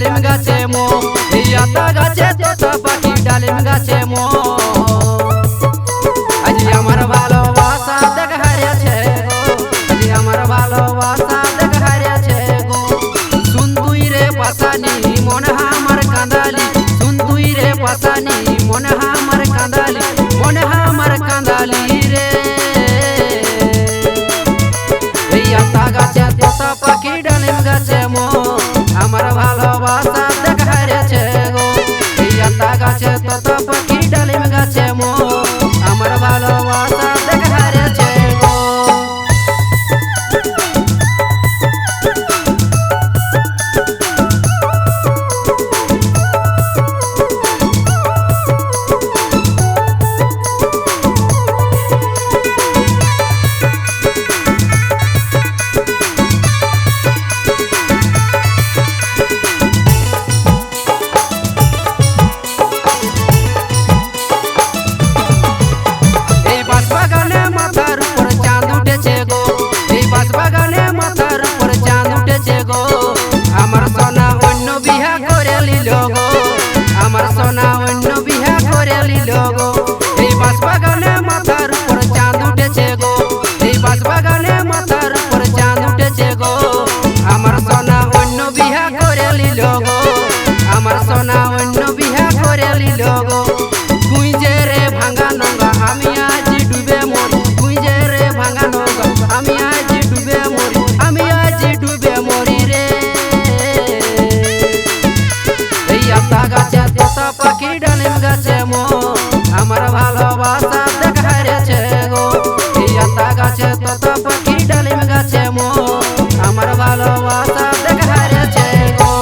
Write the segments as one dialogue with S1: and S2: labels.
S1: ডালিম গাছে মো এই আতা গাছে তোতা পাখি ডালিম গাছে মো আজি আমার ভালোবাসা দেখ হারিয়েছে আজি আমার ভালোবাসা দেখ হারিয়েছে গো শুন তুই রে পাশানি মনে আমার কাঁদালি শুন তুই রে পাশানি মনে আমার কাঁদালি মনে আমার কাঁদালি রে এই আতা গাছে তোতা পাখি ডালিম গাছে মো আমার ভালোবাসা দেখ হারিয়েছে গো এই আতা গাছে তোতা পাখি ডালিম গাছে মো আমার ভালোবাসা দেখ হারিয়েছে গো আমার সোনা অন্য বিহা করে লিল গো আমার সোনা অন্য বিহা করে লিল গো এই বাঁশ বাগানে মাথার উপর চাঁদ উঠেছে গো এই বাঁশ বাগানে মাথার উপর চাঁদ উঠেছে গো আমার সোনা অন্য বিহা করে লিল গো আমার সোনা অন্য বিহা করে লিল গো তুই যে রে ভাঙা নঙ্গা আমি আজ ডুবে মরি তুই যে রে ভাঙা নঙ্গা আমি আজ ডুবে মরি আমি আজ ডুবে মরি রে আতা গাছে তোতা পাখি ডালিম গাছে মো আমার ভালোবাসা দেখ হারিয়েছে গো এই আতা গাছে তোতা পাখি ডালিম গাছে মো আমার ভালোবাসা দেখ হারিয়েছে গো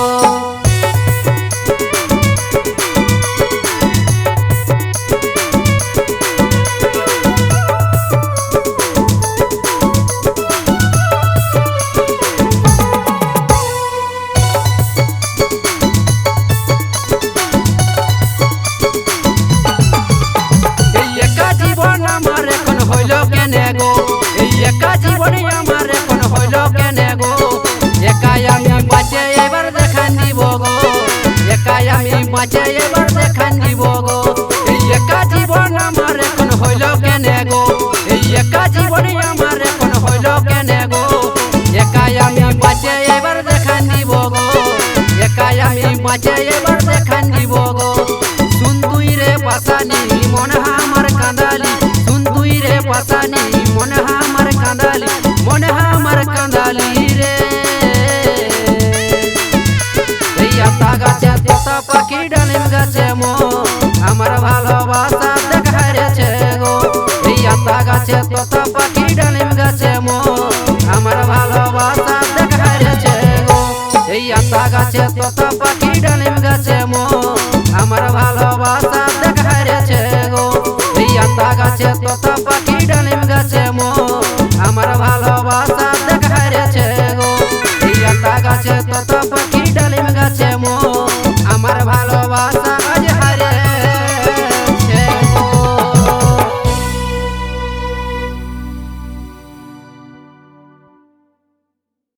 S1: একা জীবনে আমার এখন হইল কেনে গো একাই আমি বাঁচে এবার দেখান দিব গো একাই আমি বাঁচে এবার দেখান দিব গো এই একা জীবন আমার এখন হইল কেনে গো এই একা জীবনে আমার এখন হইল কেনে গো একাই আমি বাঁচে এবার দেখান দিব গো একাই আমি বাঁচে এবার দেখান দিব গো শুন তুই রে পাশানি মনে আমার কাঁদালি শুন তুই রে পাশানি মনে আমার কাঁদালি মনে আমার কাঁদালি রে এই আতা গাছে তোতা পাখি ডালিম গাছে মো আমার ভালোবাসা দেখ হারিয়েছে গো এই আতা গাছে তোতা পাখি ডালিম গাছে মো আমার ভালোবাসা দেখ হারিয়েছে গো এই আতা গাছে তোতা পাখি ডালিম গাছে